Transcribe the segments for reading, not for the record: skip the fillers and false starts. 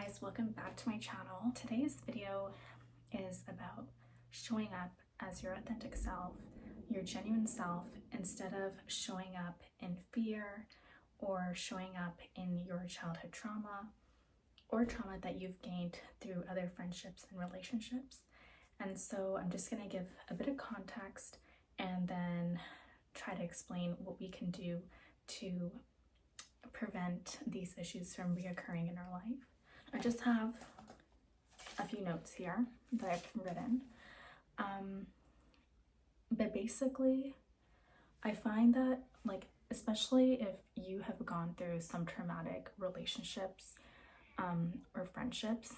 guys, welcome back to my channel. Today's video is about showing up as your authentic self, your genuine self, instead of showing up in fear or showing up in your childhood trauma or trauma that you've gained through other friendships and relationships. And so I'm just gonna give a bit of context and then try to explain what we can do to prevent these issues from reoccurring in our life. I just have a few notes here that I've written. But basically, I find that, especially if you have gone through some traumatic relationships or friendships,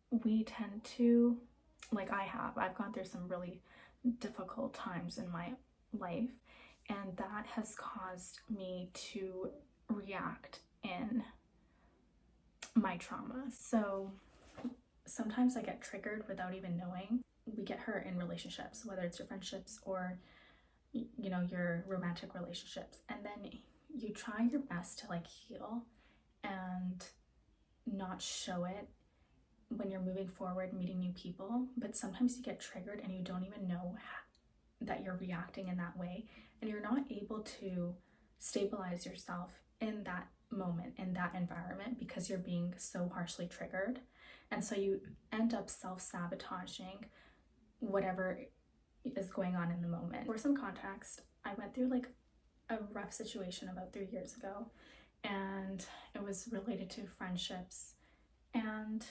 we tend to, I've gone through some really difficult times in my life, and that has caused me to react in my trauma. So sometimes I get triggered without even knowing. We get hurt in relationships, whether it's your friendships or your romantic relationships, and then you try your best to heal and not show it when you're moving forward, meeting new people, but sometimes you get triggered and you don't even know that you're reacting in that way, and you're not able to stabilize yourself in that moment, in that environment, because you're being so harshly triggered. And so you end up self-sabotaging whatever is going on in the moment. For some context, I went through a rough situation about 3 years ago, and it was related to friendships and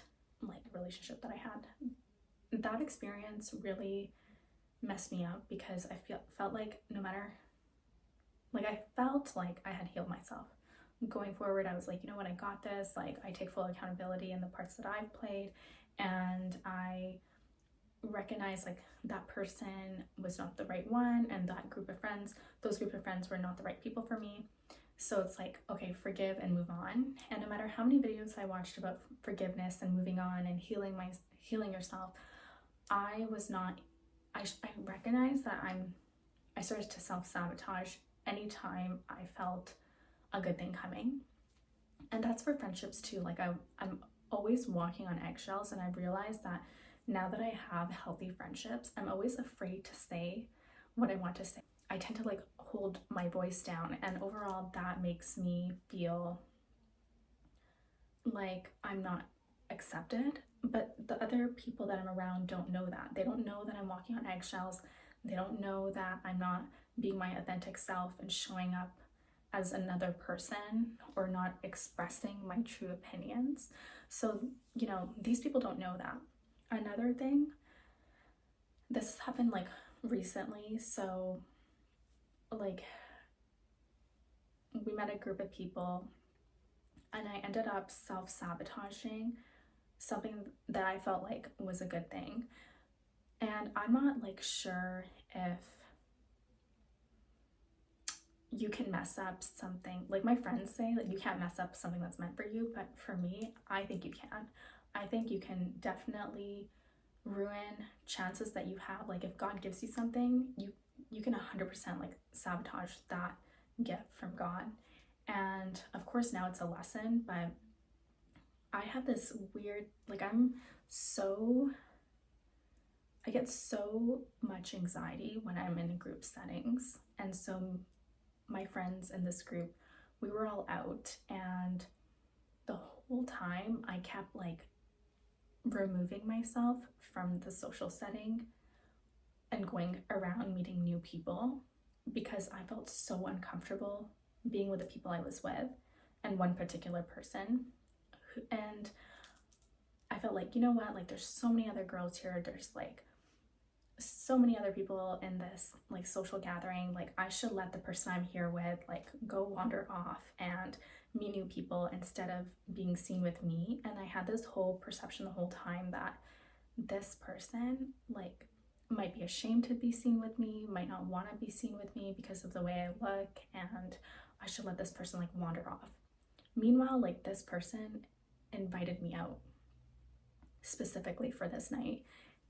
a relationship that I had. That experience really messed me up because I felt like I felt like I had healed myself. Going forward, I was like, you know what, I got this. I take full accountability in the parts that I've played, and I recognize that person was not the right one, and those group of friends were not the right people for me. So it's okay, forgive and move on. And no matter how many videos I watched about forgiveness and moving on and healing yourself, I recognized that I started to self-sabotage anytime I felt a good thing coming. And that's for friendships too. I'm always walking on eggshells, and I've realized that now that I have healthy friendships, I'm always afraid to say what I want to say. I tend to hold my voice down, and overall that makes me feel like I'm not accepted. But the other people that I'm around don't know that. They don't know that I'm walking on eggshells. They don't know that I'm not being my authentic self and showing up as another person, or not expressing my true opinions. So, these people don't know that. Another thing, this happened recently. So we met a group of people, and I ended up self-sabotaging something that I felt was a good thing. And I'm not sure if you can mess up something. My friends say you can't mess up something that's meant for you, but for me, I think you can. I think you can definitely ruin chances that you have. If God gives you something, you can 100% sabotage that gift from God. And of course now it's a lesson, but I have this weird, I get so much anxiety when I'm in group settings. And so my friends in this group, we were all out, and the whole time I kept removing myself from the social setting and going around meeting new people, because I felt so uncomfortable being with the people I was with and one particular person. And I felt you know what, there's so many other girls here, there's so many other people in this social gathering, I should let the person I'm here with go wander off and meet new people instead of being seen with me. And I had this whole perception the whole time that this person might be ashamed to be seen with me, might not want to be seen with me because of the way I look, and I should let this person wander off. Meanwhile, this person invited me out specifically for this night,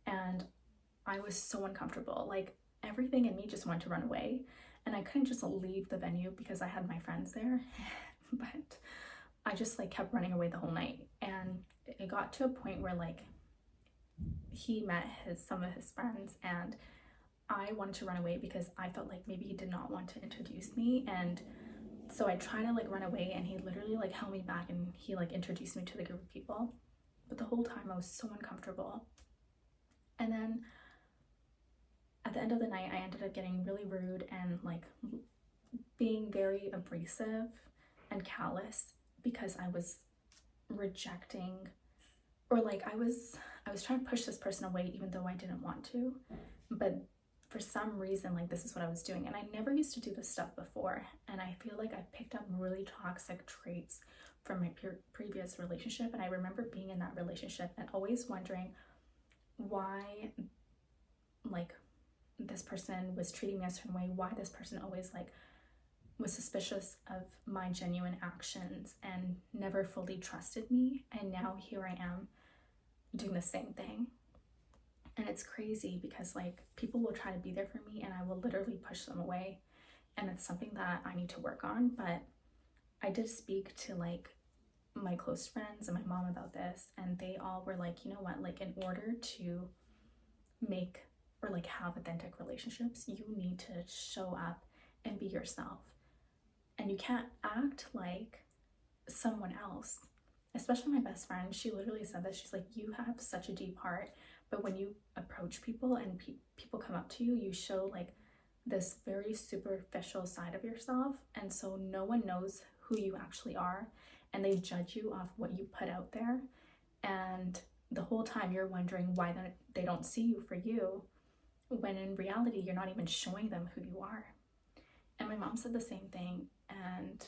and I was so uncomfortable. Everything in me just wanted to run away, and I couldn't just leave the venue because I had my friends there. But I just like kept running away the whole night. And it got to a point where like he met some of his friends, and I wanted to run away because I felt like maybe he did not want to introduce me. And so I tried to like run away, and he literally like held me back, and he like introduced me to the group of people. But the whole time I was so uncomfortable. And then at the end of the night, I ended up getting really rude and like being very abrasive and callous because I was rejecting, or like I was trying to push this person away even though I didn't want to. But for some reason, like, this is what I was doing, and I never used to do this stuff before. And I feel like I picked up really toxic traits from my previous relationship. And I remember being in that relationship and always wondering why like this person was treating me a certain way, why this person always like was suspicious of my genuine actions and never fully trusted me. And now here I am doing the same thing. And it's crazy because like people will try to be there for me and I will literally push them away. And it's something that I need to work on. But I did speak to like my close friends and my mom about this, and they all were like, you know what, like in order to make or like have authentic relationships, you need to show up and be yourself. And you can't act like someone else. Especially my best friend, she literally said that. She's like, you have such a deep heart, but when you approach people and people come up to you, you show like this very superficial side of yourself. And so no one knows who you actually are, and they judge you off what you put out there. And the whole time you're wondering why they don't see you for you, when in reality, you're not even showing them who you are. And my mom said the same thing. And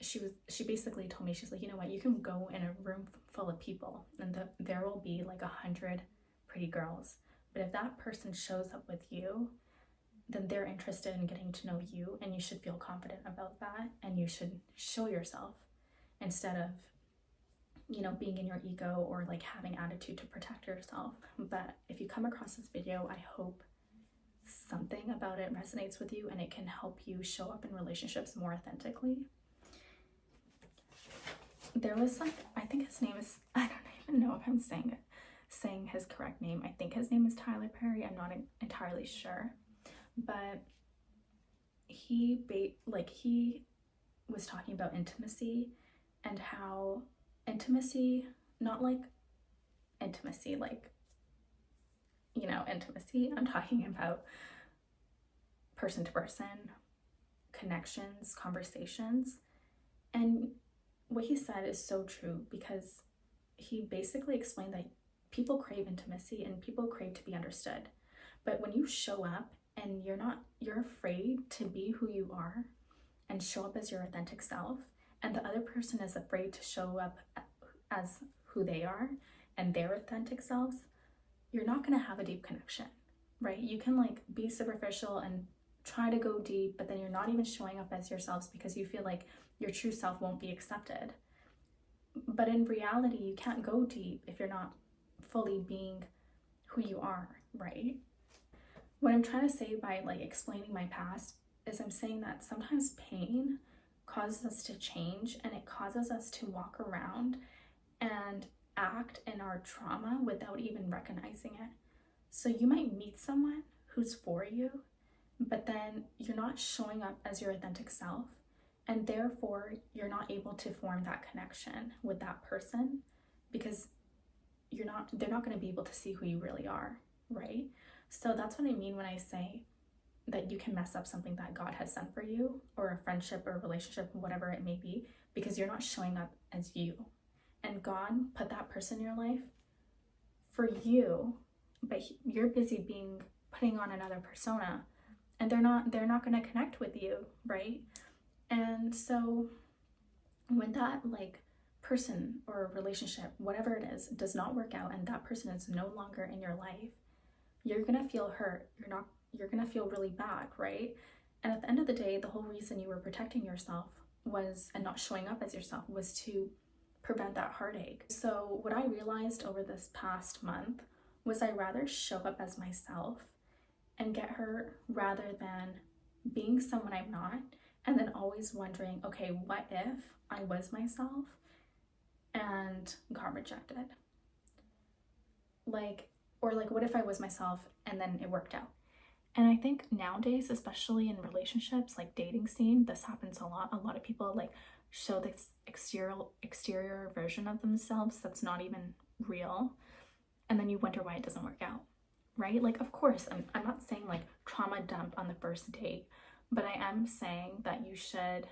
she basically told me, she's like, you know what, you can go in a room full of people and there will be like 100 pretty girls, but if that person shows up with you, then they're interested in getting to know you, and you should feel confident about that, and you should show yourself instead of, you know, being in your ego or like having attitude to protect yourself. But if you come across this video, I hope something about it resonates with you and it can help you show up in relationships more authentically. There was like, I think his name is, I don't even know if I'm saying his correct name. I think his name is Tyler Perry. I'm not entirely sure, but he was talking about intimacy, and how intimacy, not like intimacy, like, you know, intimacy. I'm talking about person to person connections, conversations. And what he said is so true, because he basically explained that people crave intimacy and people crave to be understood. But when you show up and you're afraid to be who you are and show up as your authentic self, and the other person is afraid to show up as who they are and their authentic selves, you're not going to have a deep connection, right? You can like be superficial and try to go deep, but then you're not even showing up as yourselves because you feel like your true self won't be accepted. But in reality, you can't go deep if you're not fully being who you are, right? What I'm trying to say by like explaining my past is I'm saying that sometimes pain causes us to change, and it causes us to walk around and act in our trauma without even recognizing it. So you might meet someone who's for you, but then you're not showing up as your authentic self, and therefore you're not able to form that connection with that person because they're not going to be able to see who you really are, right? So that's what I mean when I say that you can mess up something that God has sent for you, or a friendship or a relationship, whatever it may be, because you're not showing up as you. And God put that person in your life for you, but you're busy putting on another persona, and they're not going to connect with you, right? And so when that like person or relationship, whatever it is, does not work out, and that person is no longer in your life, you're gonna feel hurt. You're gonna feel really bad, right? And at the end of the day, the whole reason you were protecting yourself and not showing up as yourself was to prevent that heartache. So what I realized over this past month was I rather show up as myself and get hurt rather than being someone I'm not And then always wondering, okay, what if I was myself and got rejected? Like, or like, what if I was myself and then it worked out? And I think nowadays, especially in relationships, like dating scene, this happens a lot. A lot of people like show this exterior version of themselves that's not even real. And then you wonder why it doesn't work out, right? Like, of course, I'm not saying like trauma dump on the first date, but I am saying that you should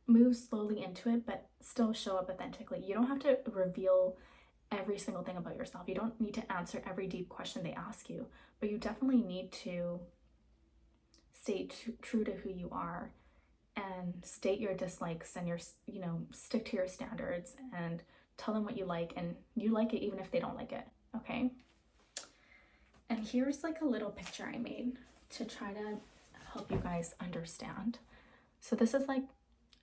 move slowly into it, but still show up authentically. You don't have to reveal every single thing about yourself. You don't need to answer every deep question they ask you, but you definitely need to stay true to who you are and state your dislikes and your, stick to your standards and tell them what you like, and you like it even if they don't like it, okay? And here's like a little picture I made to try to help you guys understand. So this is like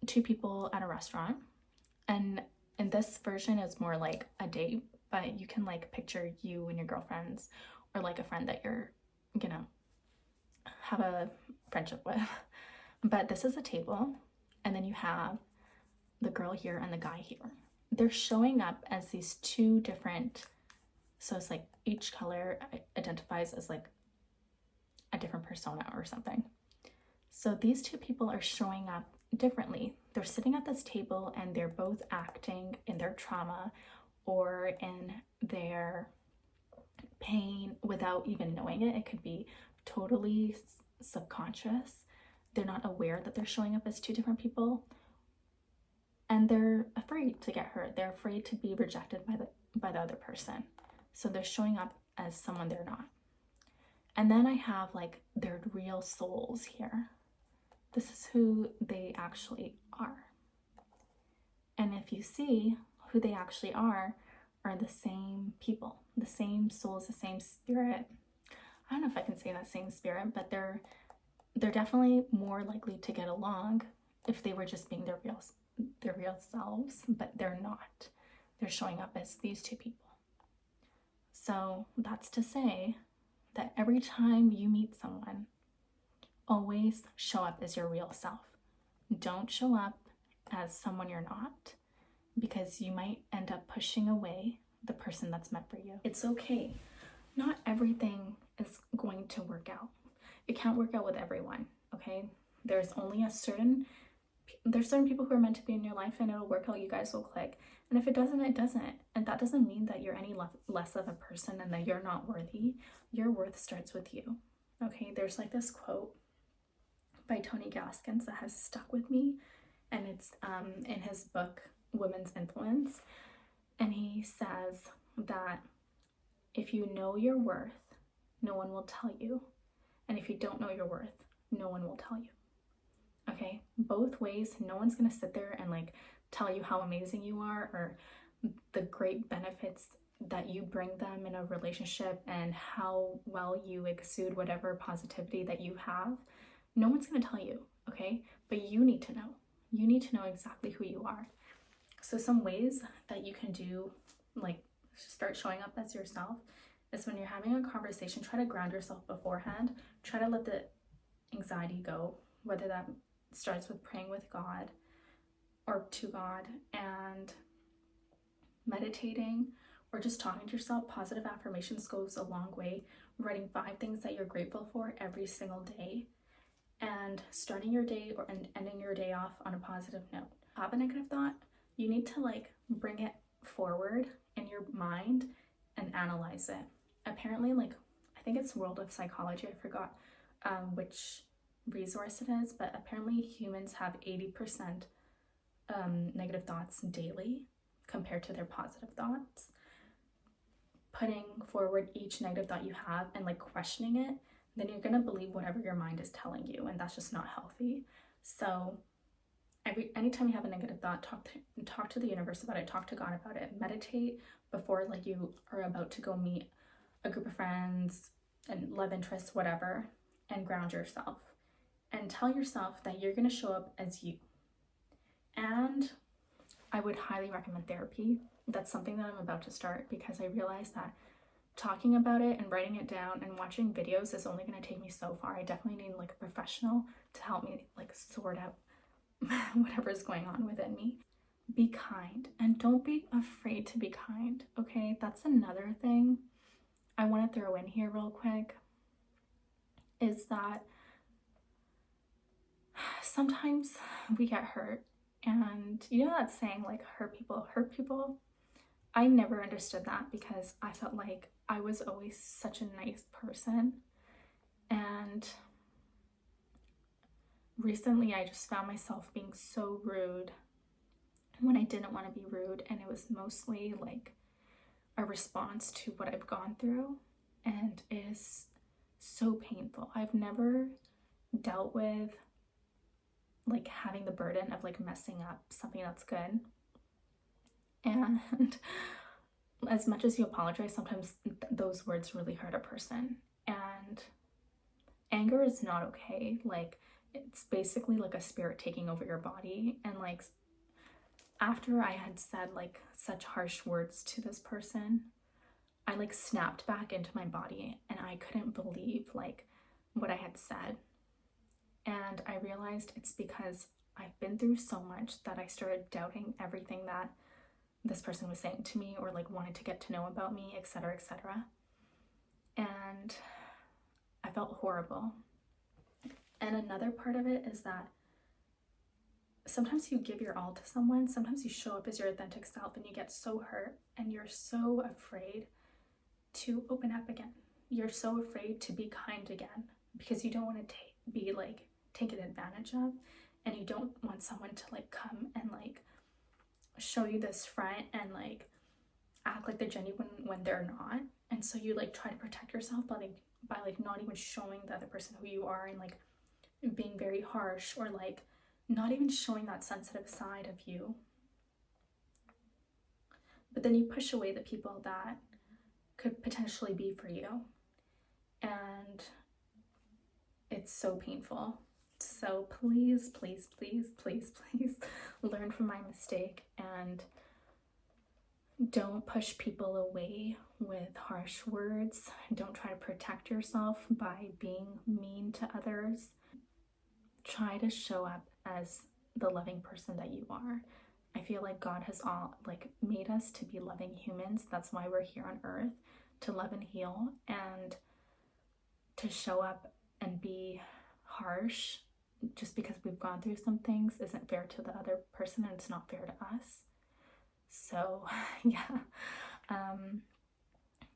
two people at a restaurant, and in this version is more like a date, but you can like picture you and your girlfriends or like a friend that you're gonna have a friendship with. But this is a table, and then you have the girl here and the guy here. They're showing up as these two different, so it's like each color identifies as like a different persona or something. So these two people are showing up differently. They're sitting at this table and they're both acting in their trauma or in their pain without even knowing it. It could be totally subconscious. They're not aware that they're showing up as two different people, and they're afraid to get hurt. They're afraid to be rejected by the other person. So they're showing up as someone they're not. And then I have like their real souls here. This is who they actually are. And if you see who they actually are the same people, the same souls, the same spirit. I don't know if I can say that same spirit, but they're definitely more likely to get along if they were just being their real selves, but they're not. They're showing up as these two people. So that's to say that every time you meet someone, always show up as your real self. Don't show up as someone you're not, because you might end up pushing away the person that's meant for you. It's okay. Not everything is going to work out. It can't work out with everyone, okay? There's certain people who are meant to be in your life, and it'll work out. You guys will click. And if it doesn't, it doesn't. And that doesn't mean that you're any less of a person and that you're not worthy. Your worth starts with you, okay? There's like this quote by Tony Gaskins that has stuck with me, and it's in his book Women's Influence, and he says that if you know your worth, no one will tell you, and if you don't know your worth, no one will tell you. Okay, both ways. No one's gonna sit there and like tell you how amazing you are or the great benefits that you bring them in a relationship and how well you exude whatever positivity that you have. No one's gonna tell you, okay? But you need to know. You need to know exactly who you are. So some ways that you can do, like start showing up as yourself, is when you're having a conversation, try to ground yourself beforehand. Try to let the anxiety go, whether that starts with praying with God or to God and meditating or just talking to yourself. Positive affirmations goes a long way. Writing 5 things that you're grateful for every single day, and starting your day and ending your day off on a positive note. Have a negative thought, you need to like bring it forward in your mind and analyze it. Apparently, like I think it's World of Psychology, I forgot which resource it is, but apparently humans have 80% negative thoughts daily compared to their positive thoughts. Putting forward each negative thought you have and like questioning it, then you're gonna believe whatever your mind is telling you, and that's just not healthy. So anytime you have a negative thought, talk to the universe about it, talk to God about it, meditate before like you are about to go meet a group of friends and love interests, whatever, and ground yourself and tell yourself that you're gonna show up as you. And I would highly recommend therapy. That's something that I'm about to start, because I realized that talking about it and writing it down and watching videos is only going to take me so far. I definitely need like a professional to help me like sort out whatever's going on within me. Be kind and don't be afraid to be kind, okay? That's another thing I want to throw in here real quick, is that sometimes we get hurt, and you know that saying like hurt people hurt people? I never understood that because I felt like I was always such a nice person, and recently I just found myself being so rude when I didn't want to be rude, and it was mostly like a response to what I've gone through, and is so painful. I've never dealt with like having the burden of like messing up something that's good, and as much as you apologize, sometimes those words really hurt a person, and anger is not okay. Like, it's basically like a spirit taking over your body, and like after I had said like such harsh words to this person, I like snapped back into my body, and I couldn't believe like what I had said. And I realized it's because I've been through so much that I started doubting everything that this person was saying to me or like wanted to get to know about me, etc., etc. And I felt horrible. And another part of it is that sometimes you give your all to someone, sometimes you show up as your authentic self, and you get so hurt and you're so afraid to open up again. You're so afraid to be kind again because you don't want to be like taken advantage of, and you don't want someone to like come and like show you this front and like act like they're genuine when they're not. And so you like try to protect yourself by not even showing the other person who you are, and like being very harsh, or like not even showing that sensitive side of you. But then you push away the people that could potentially be for you, and it's so painful. So please, please, please, please, please learn from my mistake, and don't push people away with harsh words. Don't try to protect yourself by being mean to others. Try to show up as the loving person that you are. I feel like God has all like made us to be loving humans. That's why we're here on earth, to love and heal, and to show up and be harsh just because we've gone through some things isn't fair to the other person, and it's not fair to us. So yeah,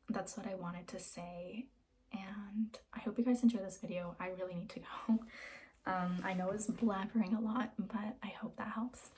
that's what I wanted to say, and I hope you guys enjoy this video. I really need to go. I know it's blabbering a lot, but I hope that helps.